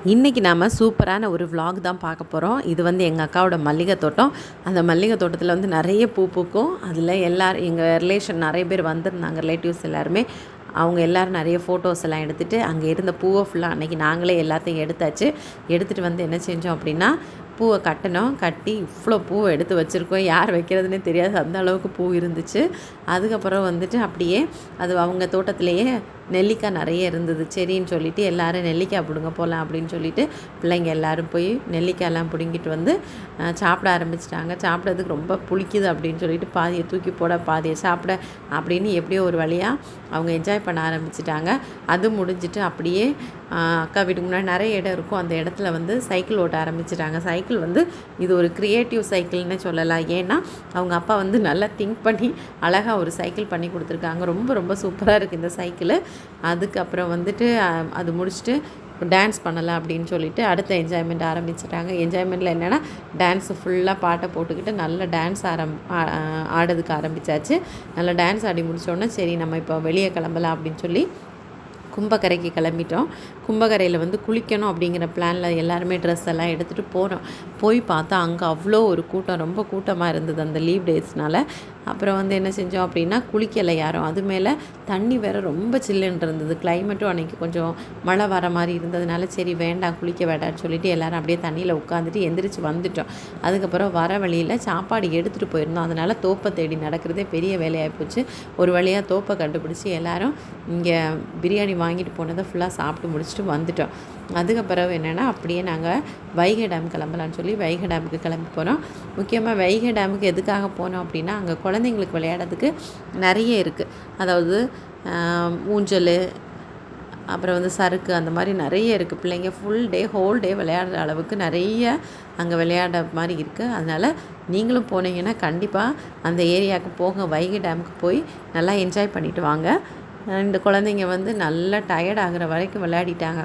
இன்றைக்கி நாம் சூப்பரான ஒரு vlog தான் பார்க்க போகிறோம். இது வந்து எங்கள் அக்காவோட மல்லிகை தோட்டம். அந்த மல்லிகை தோட்டத்தில் வந்து நிறைய பூ பூக்கும். அதில் எல்லோரும் எங்கள் ரிலேஷன் நிறைய பேர் வந்திருந்தாங்க, ரிலேட்டிவ்ஸ் எல்லாருமே. அவங்க எல்லோரும் நிறைய ஃபோட்டோஸ் எல்லாம் எடுத்துகிட்டு அங்கே இருந்த பூவை ஃபுல்லாக அன்றைக்கி நாங்களே எல்லாத்தையும் எடுத்தாச்சு. எடுத்துகிட்டு வந்து என்ன செஞ்சோம் அப்படின்னா, பூவை கட்டினோம். கட்டி இவ்வளோ பூவை எடுத்து வச்சுருக்கோம். யார் வைக்கிறதுனே தெரியாது, அந்த அளவுக்கு பூ இருந்துச்சு. அதுக்கப்புறம் வந்துட்டு அப்படியே அது அவங்க தோட்டத்திலேயே நெல்லிக்காய் நிறைய இருந்தது. சரின்னு சொல்லிவிட்டு எல்லோரும் நெல்லிக்காய் பிடுங்க போகலாம் அப்படின்னு சொல்லிவிட்டு பிள்ளைங்க எல்லோரும் போய் நெல்லிக்காயெல்லாம் பிடுங்கிட்டு வந்து சாப்பிட ஆரம்பிச்சிட்டாங்க. சாப்பிட்றதுக்கு ரொம்ப புளிக்குது அப்படின்னு சொல்லிட்டு பாதியை தூக்கி போட, பாதியை சாப்பிட அப்படின்னு எப்படியோ ஒரு வழியாக அவங்க என்ஜாய் பண்ண ஆரம்பிச்சிட்டாங்க. அது முடிஞ்சிட்டு அப்படியே அக்கா வீட்டுக்கு முன்னாடி நிறைய இடம் இருக்கும். அந்த இடத்துல வந்து சைக்கிள் ஓட்ட ஆரம்பிச்சிட்டாங்க. சைக்கிள் வந்து இது ஒரு க்ரியேட்டிவ் சைக்கிள்னு சொல்லலாம். ஏன்னா அவங்க அப்பா வந்து நல்லா திங்க் பண்ணி அழகாக ஒரு சைக்கிள் பண்ணி கொடுத்துருக்காங்க. ரொம்ப ரொம்ப சூப்பராக இருக்குது இந்த சைக்கிள். அதுக்கப்புறம் வந்துட்டு அது முடிச்சுட்டு டான்ஸ் பண்ணலாம் அப்படின்னு சொல்லிட்டு அடுத்த என்ஜாய்மெண்ட் ஆரம்பிச்சிட்டாங்க. என்ஜாய்மெண்ட்டில் என்னென்னா டான்ஸு ஃபுல்லாக பாட்டை போட்டுக்கிட்டு நல்லா டான்ஸ் ஆடுறதுக்கு ஆரம்பித்தாச்சு. நல்லா டான்ஸ் ஆடி முடித்தோடனே சரி நம்ம இப்போ வெளியே கிளம்பலாம் அப்படின்னு சொல்லி கும்பக்கரைக்கு கிளம்பிட்டோம். கும்பக்கரையில் வந்து குளிக்கணும் அப்படிங்கிற பிளானில் எல்லாருமே ட்ரெஸ் எல்லாம் எடுத்துகிட்டு போனோம். போய் பார்த்தா அங்கே அவ்வளோ ஒரு கூட்டம், ரொம்ப கூட்டமாக இருந்தது அந்த லீவ் டேஸ்னால். அப்புறம் வந்து என்ன செஞ்சோம் அப்படின்னா, குளிக்கலை யாரும். அது மேலே தண்ணி வேறு ரொம்ப சில்லுன்னு இருந்தது. கிளைமேட்டும் அன்றைக்கி கொஞ்சம் மழை வர மாதிரி இருந்ததுனால சரி வேண்டாம், குளிக்க வேண்டாம்னு சொல்லிட்டு எல்லோரும் அப்படியே தண்ணியில் உட்காந்துட்டு எந்திரிச்சு வந்துட்டோம். அதுக்கப்புறம் வர வழியில் சாப்பாடு எடுத்துகிட்டு போயிருந்தோம். அதனால் தோப்பை தேடி நடக்கிறதே பெரிய வேலையாக போச்சு. ஒரு வழியாக தோப்பை கண்டுபிடிச்சி எல்லோரும் இங்கே பிரியாணி வாங்கிட்டு போனதை ஃபுல்லாக சாப்பிட்டு முடிச்சுட்டு வந்துட்டோம். அதுக்கப்புறம் என்னென்னா அப்படியே நாங்கள் வைகை டேம் கிளம்பலான்னு சொல்லி வைகை டேமுக்கு கிளம்பி போனோம். முக்கியமாக வைகை டேமுக்கு எதுக்காக போனோம் அப்படின்னா, அங்கே குழந்தைங்களுக்கு விளையாடுறதுக்கு நிறைய இருக்குது. அதாவது ஊஞ்சல், அப்புறம் வந்து சறுக்கு, அந்த மாதிரி நிறைய இருக்குது. பிள்ளைங்க ஹோல் டே விளையாடுற அளவுக்கு நிறைய அங்கே விளையாடுற மாதிரி இருக்குது. அதனால் நீங்களும் போனீங்கன்னா கண்டிப்பாக அந்த ஏரியாவுக்கு போங்க. வைகை டேமுக்கு போய் நல்லா என்ஜாய் பண்ணிவிட்டு வாங்க. இந்த குழந்தைங்க வந்து நல்லா டயர்ட் ஆகிற வரைக்கும் விளையாடிட்டாங்க.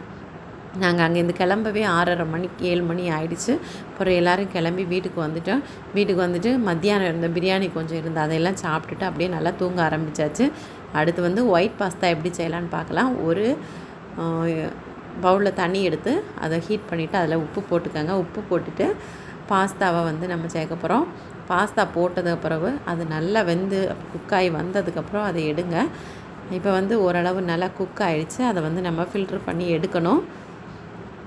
நாங்கள் அங்கேருந்து கிளம்பவே 6:30 மணிக்கு 7 மணி ஆகிடுச்சு. அப்புறம் எல்லோரும் கிளம்பி வீட்டுக்கு வந்துட்டோம். வீட்டுக்கு வந்துட்டு மத்தியானம் இருந்த பிரியாணி கொஞ்சம் இருந்து அதையெல்லாம் சாப்பிட்டுட்டு அப்படியே நல்லா தூங்க ஆரம்பித்தாச்சு. அடுத்து வந்து ஒயிட் பாஸ்தா எப்படி செய்யலான்னு பார்க்கலாம். ஒரு பவுலில் தண்ணி எடுத்து அதை ஹீட் பண்ணிவிட்டு அதில் உப்பு போட்டுக்கோங்க. உப்பு போட்டுட்டு பாஸ்தாவை வந்து நம்ம சேர்க்க போகிறோம். பாஸ்தா போட்டதுக்கு பிறகு அது நல்லா வெந்து குக்காகி வந்ததுக்கப்புறம் அதை எடுங்க. இப்போ வந்து ஓரளவு நல்லா குக் ஆகிடுச்சு. அதை வந்து நம்ம ஃபில்ட்ரு பண்ணி எடுக்கணும்.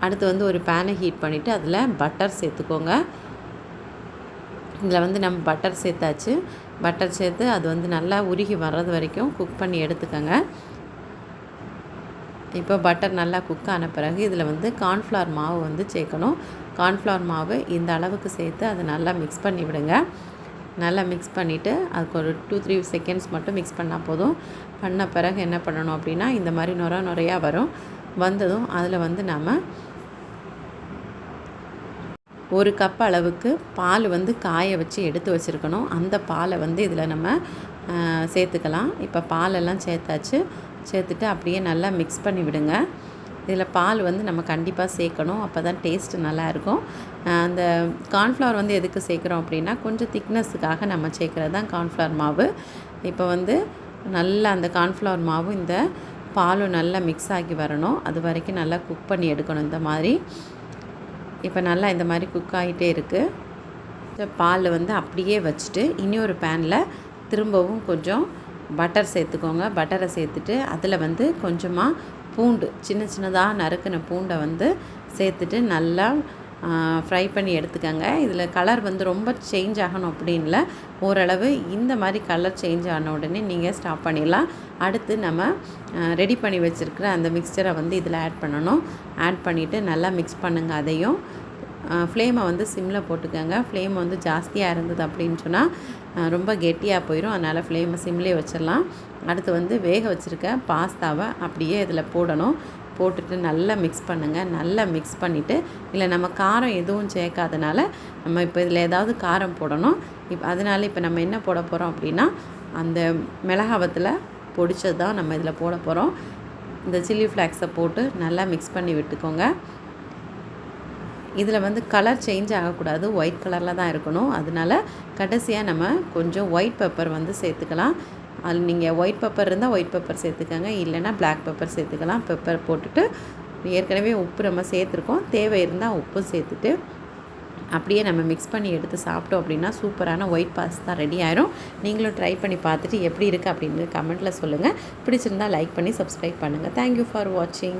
அடுத்து வந்து ஒரு பேனை ஹீட் பண்ணிவிட்டு அதில் பட்டர் சேர்த்துக்கோங்க. இதில் வந்து நம்ம பட்டர் சேர்த்தாச்சு. பட்டர் சேர்த்து அது வந்து நல்லா உருகி வர்றது வரைக்கும் குக் பண்ணி எடுத்துக்கோங்க. இப்போ பட்டர் நல்லா குக் ஆன பிறகு இதில் வந்து கார்ன்ஃப்ளவர் மாவு வந்து சேர்க்கணும். கார்ன்ஃப்ளவர் மாவு இந்த அளவுக்கு சேர்த்து அதை நல்லா மிக்ஸ் பண்ணி விடுங்க. நல்லா மிக்ஸ் பண்ணிவிட்டு அதுக்கு ஒரு 2-3 செகண்ட்ஸ் மட்டும் மிக்ஸ் பண்ணால் போதும். பண்ண பிறகு என்ன பண்ணணும் அப்படின்னா, இந்த மாதிரி நுரையாக வரும். வந்ததும் அதில் வந்து நம்ம 1 கப் அளவுக்கு பால் வந்து காய வச்சு எடுத்து வச்சுருக்கணும். அந்த பாலை வந்து இதில் நம்ம சேர்த்துக்கலாம். இப்போ பாலெல்லாம் சேர்த்தாச்சு. சேர்த்துட்டு அப்படியே நல்லா மிக்ஸ் பண்ணி விடுங்க. இதில் பால் வந்து நம்ம கண்டிப்பாக சேர்க்கணும். அப்போ தான் டேஸ்ட்டு நல்லாயிருக்கும். அந்த கார்ன்ஃப்ளவர் வந்து எதுக்கு சேர்க்குறோம் அப்படின்னா, கொஞ்சம் திக்னஸுக்காக நம்ம சேர்க்குறது தான் கார்ன்ஃப்ளவர் மாவு. இப்போ வந்து நல்லா அந்த கார்ன்ஃப்ளவர் மாவும் இந்த பாலும் நல்லா மிக்ஸ் ஆகி வரணும். அது வரைக்கும் நல்லா குக் பண்ணி எடுக்கணும். இந்த மாதிரி இப்போ நல்லா இந்த மாதிரி குக் ஆகிட்டே இருக்குது. பால் வந்து அப்படியே வச்சுட்டு இன்னொரு பேனில் திரும்பவும் கொஞ்சம் பட்டர் சேர்த்துக்கோங்க. பட்டரை சேர்த்துட்டு அதில் வந்து கொஞ்சமாக பூண்டு, சின்ன சின்னதாக நறுக்கின பூண்டை வந்து சேர்த்துட்டு நல்லா ஃப்ரை பண்ணி எடுத்துக்கோங்க. இதில் கலர் வந்து ரொம்ப சேஞ்ச் ஆகணும் அப்படின்ல, ஓரளவு இந்த மாதிரி கலர் சேஞ்ச் ஆன உடனே நீங்கள் ஸ்டாப் பண்ணிடலாம். அடுத்து நம்ம ரெடி பண்ணி வச்சுருக்கிற அந்த மிக்சரை வந்து இதில் ஆட் பண்ணணும். ஆட் பண்ணிவிட்டு நல்லா மிக்ஸ் பண்ணுங்கள். அதையும் ஃப்ளேமை வந்து சிம்மில் போட்டுக்கோங்க. ஃப்ளேம் வந்து ஜாஸ்தியாக இருந்தது அப்படின்னு சொன்னால் ரொம்ப கெட்டியாக போயிடும். அதனால் ஃப்ளேமை சிம்லேயே வச்சிடலாம். அடுத்து வந்து வேக வச்சுருக்க பாஸ்தாவை அப்படியே இதில் போடணும். போட்டுட்டு நல்லா மிக்ஸ் பண்ணுங்கள். நல்லா மிக்ஸ் பண்ணிவிட்டு, இல்லை நம்ம காரம் எதுவும் சேர்க்காதனால நம்ம இப்போ இதில் ஏதாவது காரம் போடணும். அதனால் இப்போ நம்ம என்ன போட போகிறோம் அப்படின்னா, அந்த மிளகாவத்தில் பொடிச்சது தான் நம்ம இதில் போட போகிறோம். இந்த சில்லி ஃப்ளாக்ஸை போட்டு நல்லா மிக்ஸ் பண்ணி விட்டுக்கோங்க. இதில் வந்து கலர் சேஞ்ச் ஆகக்கூடாது, ஒயிட் கலரில் தான் இருக்கணும். அதனால் கடைசியாக நம்ம கொஞ்சம் ஒயிட் பெப்பர் வந்து சேர்த்துக்கலாம். அதில் நீங்கள் ஒயிட் பெப்பர் இருந்தால் ஒயிட் பெப்பர் சேர்த்துக்கோங்க, இல்லைன்னா பிளாக் பெப்பர் சேர்த்துக்கலாம். பெப்பர் போட்டுட்டு ஏற்கனவே உப்பு நம்ம சேர்த்துருக்கோம், தேவை இருந்தால் உப்பு சேர்த்துட்டு அப்படியே நம்ம மிக்ஸ் பண்ணி எடுத்து சாப்பிட்டோம் அப்படின்னா சூப்பரான ஒயிட் பாஸ்தா ரெடி ஆயிரும். நீங்களும் ட்ரை பண்ணி பார்த்துட்டு எப்படி இருக்குது அப்படின்னு கமெண்ட்டில் சொல்லுங்கள். பிடிச்சிருந்தால் லைக் பண்ணி சப்ஸ்கிரைப் பண்ணுங்கள். தேங்க்யூ ஃபார் வாட்சிங்.